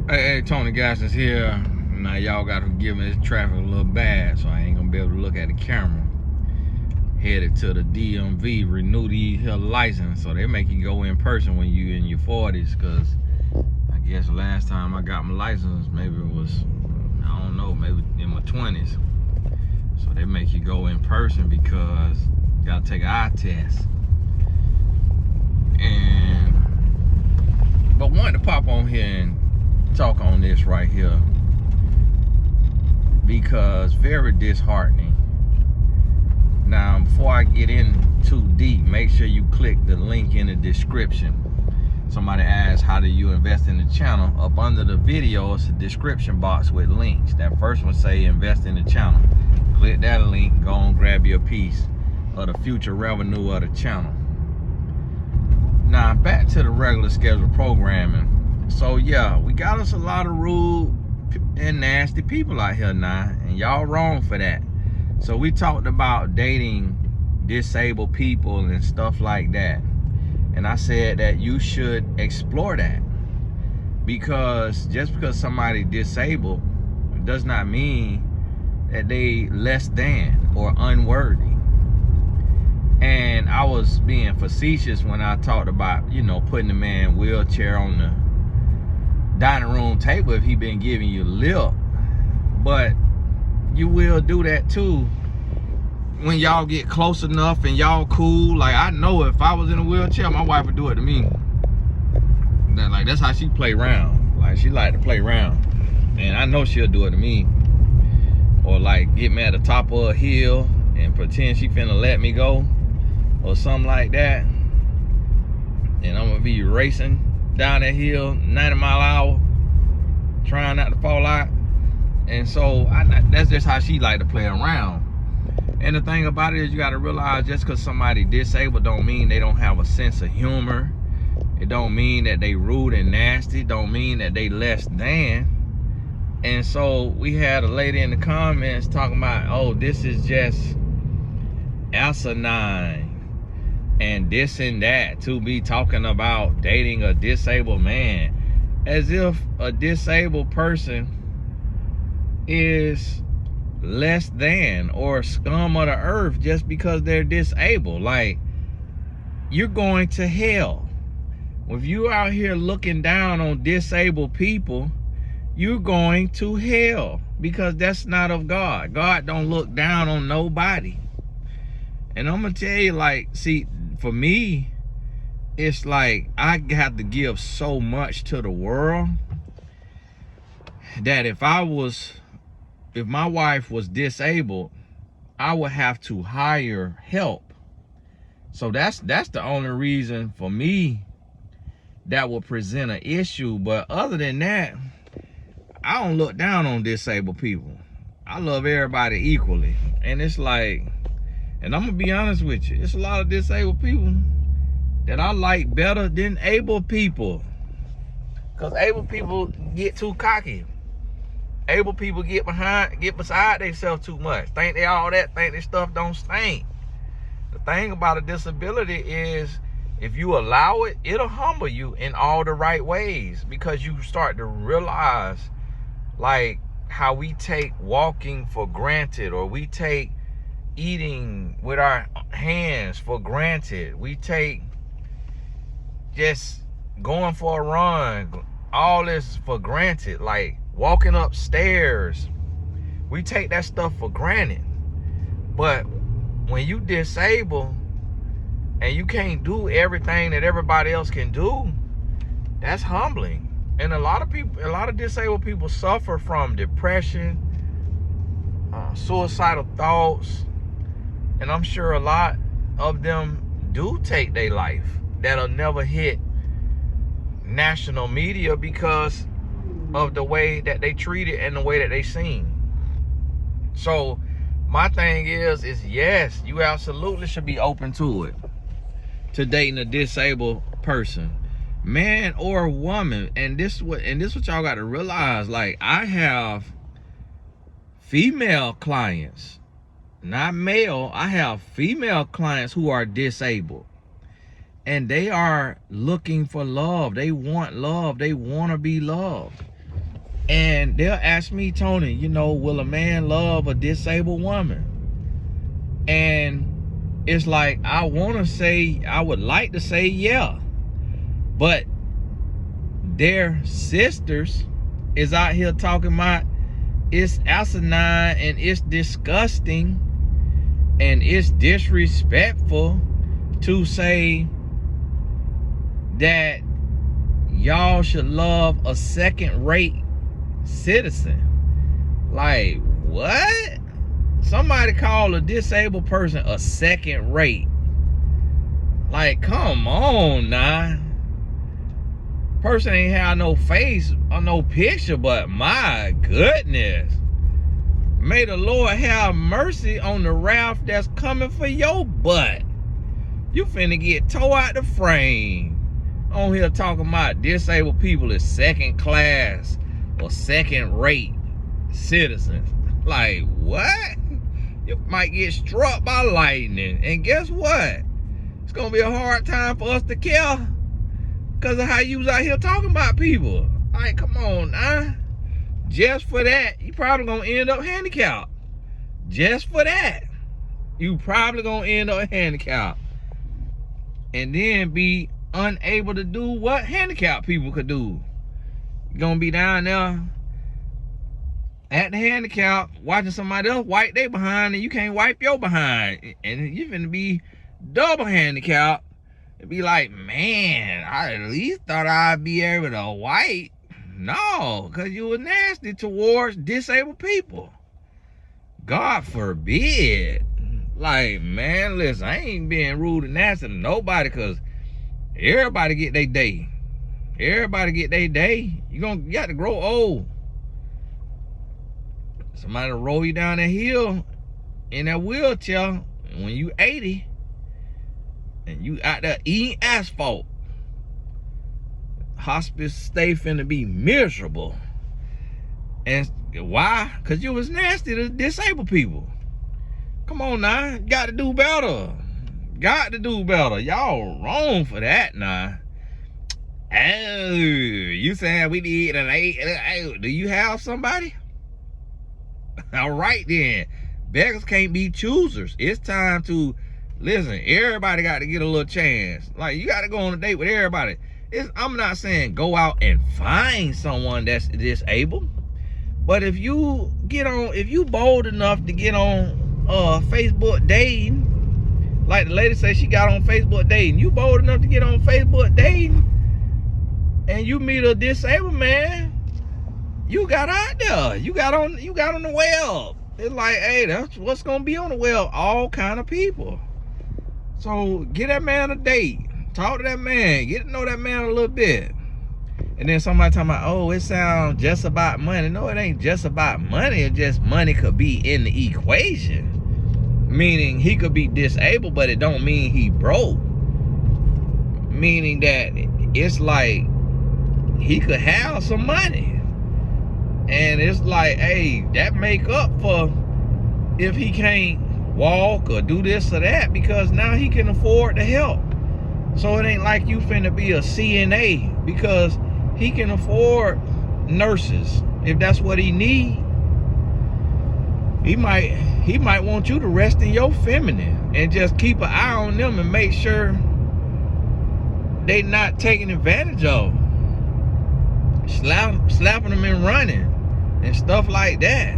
Hey, Tony Gassens here. Now y'all gotta forgive me, this traffic a little bad, so I ain't gonna be able to look at the camera. Headed to the DMV, renew the license, so they make you go in person when you in your 40s, cause I guess last time I got my license, maybe it was, I don't know, maybe in my 20s. So they make you go in person because you gotta take an eye test. But wanted to pop on here and talk on this right here because very disheartening. Now, before I get in too deep, make sure you click the link in the description. Somebody asked, how do you invest in the channel? Up under the video, it's a description box with links. That first one say invest in the channel. Click that link, go on, grab your piece of the future revenue of the channel. Now, back to the regular scheduled programming. So yeah, we got us a lot of rude and nasty people out here now, and y'all wrong for that. So we talked about dating disabled people and stuff like that, and I said that you should explore that, because just because somebody disabled does not mean that they less than or unworthy. And I was being facetious when I talked about, you know, putting the man wheelchair on the dining room table if he been giving you lip. But you will do that too when y'all get close enough and y'all cool. Like, I know if I was in a wheelchair, my wife would do it to me. Like, that's how she play around. Like, she like to play around, and I know she'll do it to me. Or like get me at the top of a hill and pretend she finna let me go or something like that, and I'm gonna be racing down that hill 90 mile an hour trying not to fall out. And so that's just how she like to play around. And the thing about it is, you got to realize, just because somebody disabled don't mean they don't have a sense of humor. It don't mean that they rude and nasty. Don't mean that they less than. And so we had a lady in the comments talking about, oh, this is just asinine and this and that to be talking about dating a disabled man, as if a disabled person is less than or scum of the earth just because they're disabled. Like, you're going to hell. If you out here looking down on disabled people, you're going to hell, because that's not of God. God don't look down on nobody. And I'm gonna tell you, like, see, for me, it's like I got to give so much to the world that if my wife was disabled, I would have to hire help. So that's the only reason for me that would present an issue. But other than that, I don't look down on disabled people. I love everybody equally. And it's like, and I'm gonna be honest with you, it's a lot of disabled people that I like better than able people. Because able people get too cocky. Able people get beside themselves too much. Think they all that, think their stuff don't stink. The thing about a disability is, if you allow it, it'll humble you in all the right ways, because you start to realize, like, how we take walking for granted, or we take eating with our hands for granted. We take just going for a run, all this for granted. Like walking upstairs, we take that stuff for granted. But when you disabled and you can't do everything that everybody else can do, that's humbling. And a lot of disabled people suffer from depression, suicidal thoughts, and I'm sure a lot of them do take their life that'll never hit national media because of the way that they treat it and the way that they sing. So my thing is yes, you absolutely should be open to it, to dating a disabled person, man or woman. And this what y'all got to realize. Like, I have female clients, not male. I have female clients who are disabled, and they are looking for love. They want love. They want to be loved. And they'll ask me, Tony, you know, will a man love a disabled woman? And it's like, I would like to say yeah, but their sisters is out here talking about it's asinine and it's disgusting and it's disrespectful to say that y'all should love a second-rate citizen. Like, what? Somebody call a disabled person a second-rate. Like, come on now. Person ain't have no face or no picture, but my goodness. May the Lord have mercy on the wrath that's coming for your butt. You finna get tore out the frame. On here talking about disabled people as second class or second rate citizens. Like, what? You might get struck by lightning. And guess what? It's gonna be a hard time for us to care because of how you was out here talking about people. Like, come on now. Just for that, you probably gonna end up handicapped. Just for that, you probably gonna end up handicapped. And then be unable to do what handicapped people could do. You're gonna be down there at the handicap watching somebody else wipe their behind and you can't wipe your behind. And you're finna be double handicapped. It'd be like, man, I at least thought I'd be able to wipe. No, because you were nasty towards disabled people. God forbid. Like, man, listen, I ain't being rude and nasty to nobody because everybody get their day. Everybody get their day. You got to grow old. Somebody will roll you down that hill in that wheelchair when you 80 and you out there eating asphalt. Hospice stay finna be miserable. And why? Because you was nasty to disabled people. Come on now, got to do better. Got to do better. Y'all wrong for that now. Oh, you saying we need an 8? Do you have somebody? All right then. Beggars can't be choosers. It's time to, listen, everybody got to get a little chance. Like, you got to go on a date with everybody. I'm not saying go out and find someone that's disabled. But if you bold enough to get on Facebook dating, like the lady said she got on Facebook dating, you bold enough to get on Facebook dating and you meet a disabled man, you got out there. You got on the web. It's like, hey, that's what's gonna be on the web. All kind of people. So get that man a date. Talk to that man. Get to know that man a little bit. And then somebody talking about, oh, it sounds just about money. No, it ain't just about money. It's just money could be in the equation. Meaning he could be disabled, but it don't mean he broke. Meaning that it's like he could have some money. And it's like, hey, that make up for if he can't walk or do this or that, because now he can afford the help. So it ain't like you finna be a CNA, because he can afford nurses if that's what he need. He might want you to rest in your feminine and just keep an eye on them and make sure they not taking advantage of slapping them and running and stuff like that,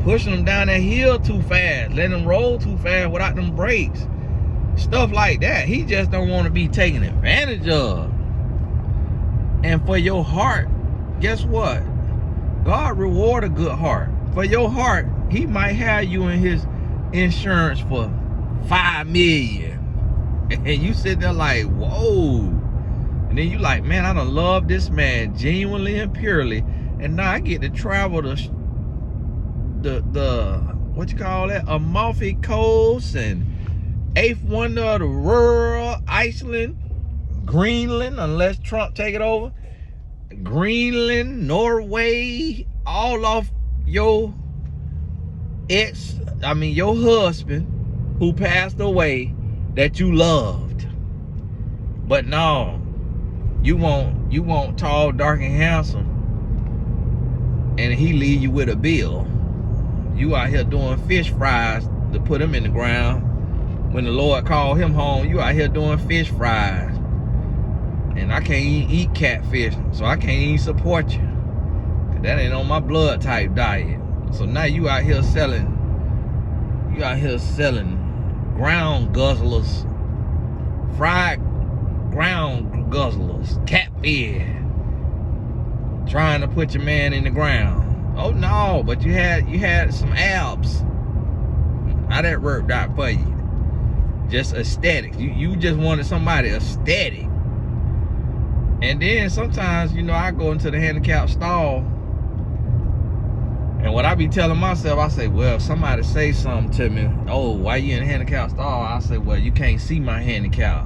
pushing them down that hill too fast, letting them roll too fast without them brakes, stuff like that. He just don't want to be taken advantage of. And for your heart, guess what? God reward a good heart. For your heart, he might have you in his insurance for $5 million. And you sit there like, whoa. And then you like, man, I done love this man genuinely and purely. And now I get to travel the what you call that? Amalfi Coast and eighth wonder of the world, Iceland, Greenland, unless Trump take it over. Greenland, Norway, all off your your husband who passed away that you loved. But no, you want tall, dark, and handsome and he leave you with a bill. You out here doing fish fries to put him in the ground. When the Lord called him home, you out here doing fish fries. And I can't even eat catfish, so I can't even support you. That ain't on my blood type diet. So now you out here selling ground guzzlers, fried ground guzzlers, catfish, trying to put your man in the ground. Oh no, but you had some abs. How that worked out for you? Just aesthetics. You just wanted somebody aesthetic. And then sometimes, I go into the handicap stall, and what I be telling myself, I say, well, if somebody say something to me, oh, why you in the handicap stall? I say, well, you can't see my handicap.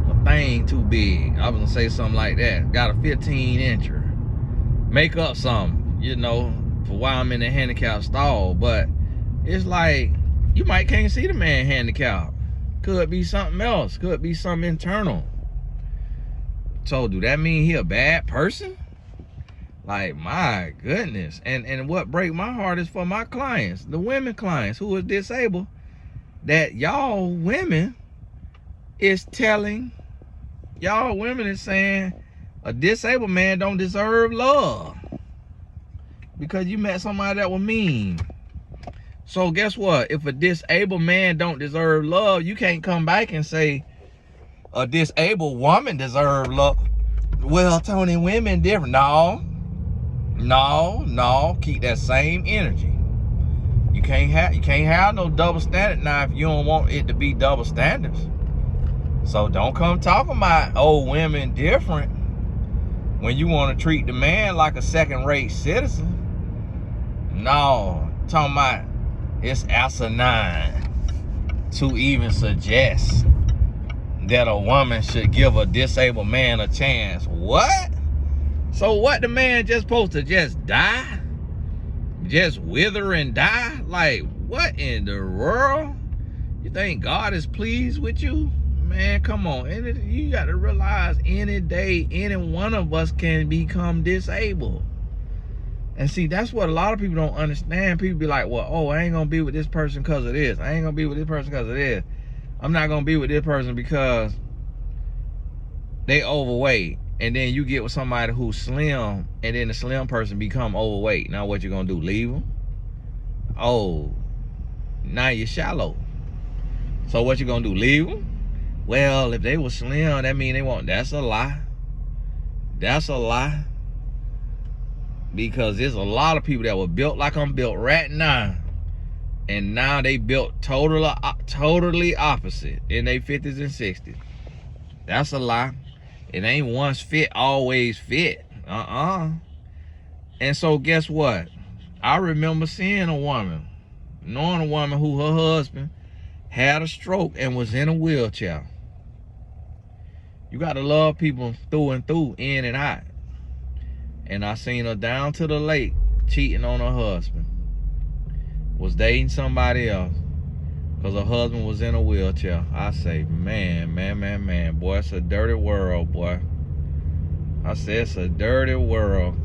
My thing too big. I was gonna say something like that. Got a 15-incher. Make up something, for why I'm in the handicap stall. But it's like, you might can't see the man handicap. Could be something else. Could be something internal. So do that mean he a bad person? Like, my goodness. And what break my heart is for my clients, the women clients who are disabled, that y'all women is telling, y'all women is saying a disabled man don't deserve love because you met somebody that was mean. So guess what? If a disabled man don't deserve love, you can't come back and say a disabled woman deserve love. Well, Tony, women different. No. Keep that same energy. You can't have no double standard now if you don't want it to be double standards. So don't come talking about women different when you want to treat the man like a second-rate citizen. No, talking about it's asinine to even suggest that a woman should give a disabled man a chance. What? So what, the man just supposed to just die? Just wither and die? Like, what in the world? You think God is pleased with you? Man, come on. You got to realize any day, any one of us can become disabled. And see, that's what a lot of people don't understand. People be like, well, I ain't going to be with this person because of this. I ain't going to be with this person because of this. I'm not going to be with this person because they overweight. And then you get with somebody who's slim, and then the slim person become overweight. Now what you going to do? Leave them? Oh, now you're shallow. So what you going to do? Leave them? Well, if they were slim, that mean they won't. That's a lie. That's a lie. Because there's a lot of people that were built like I'm built right now, and now they built totally opposite in their 50s and 60s. That's a lie. It ain't once fit, always fit. And so guess what? I remember seeing a woman, knowing a woman who her husband had a stroke and was in a wheelchair. You got to love people through and through, in and out. And I seen her down to the lake cheating on her husband. Was dating somebody else because her husband was in a wheelchair. I say, man, boy, it's a dirty world, boy. I said, it's a dirty world.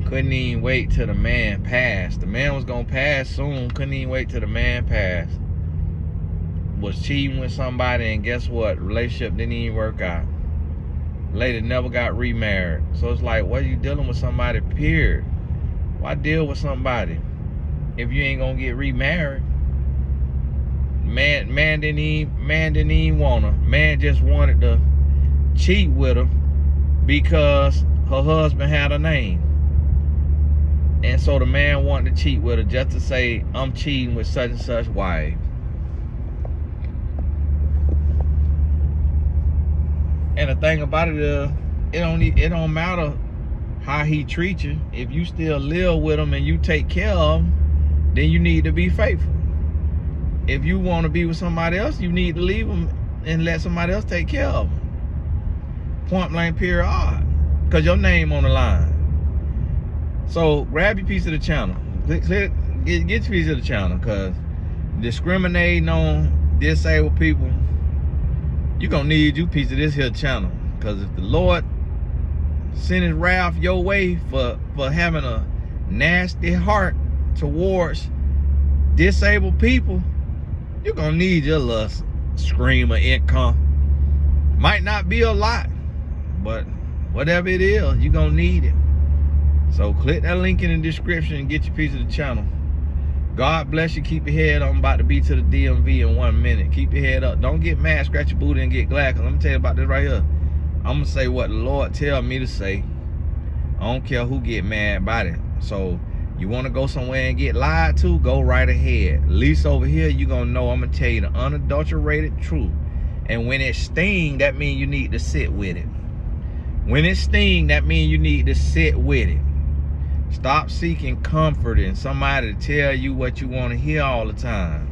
Couldn't even wait till the man passed. The man was going to pass soon. Couldn't even wait till the man passed. Was cheating with somebody, and guess what? Relationship didn't even work out. Lady never got remarried. So it's like, what are you dealing with somebody, period? Why deal with somebody if you ain't gonna get remarried? Man didn't even want her. Man just wanted to cheat with her because her husband had a name. And so the man wanted to cheat with her just to say, I'm cheating with such and such wife. And the thing about it is, it don't matter how he treats you. If you still live with him and you take care of him, then you need to be faithful. If you want to be with somebody else, you need to leave him and let somebody else take care of him. Point blank, period, because your name on the line. So grab your piece of the channel. Get your piece of the channel, because discriminating on disabled people, you're going to need you a piece of this here channel. Because if the Lord send his wrath your way for having a nasty heart towards disabled people, you're gonna need your little stream of income. Might not be a lot, but whatever it is, you're gonna need it. So click that link in the description and get your piece of the channel. God bless you. Keep your head up. I'm about to be to the DMV in 1 minute. Keep your head up. Don't get mad, scratch your booty, and get glad. Because I'm going to tell you about this right here. I'm going to say what the Lord tell me to say. I don't care who get mad about it. So you want to go somewhere and get lied to, go right ahead. At least over here, you're going to know I'm going to tell you the unadulterated truth. And when it sting, that means you need to sit with it. When it sting, that means you need to sit with it. Stop seeking comfort in somebody to tell you what you want to hear all the time.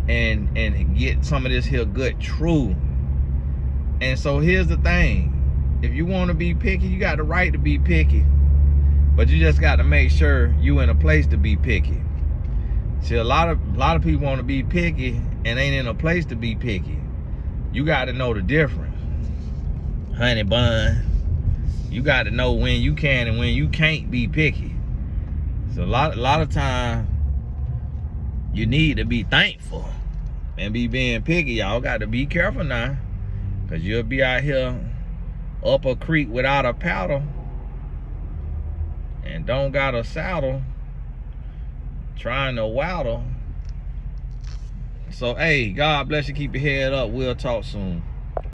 And get some of this here good truth. And so here's the thing. If you want to be picky, you got the right to be picky. But you just got to make sure you in a place to be picky. See, a lot of people want to be picky and ain't in a place to be picky. You got to know the difference. Honey bun. You got to know when you can and when you can't be picky. So a lot of time you need to be thankful and be being picky. Y'all got to be careful now, because you'll be out here up a creek without a paddle and don't got a saddle trying to waddle. So hey, God bless you. Keep your head up. We'll talk soon.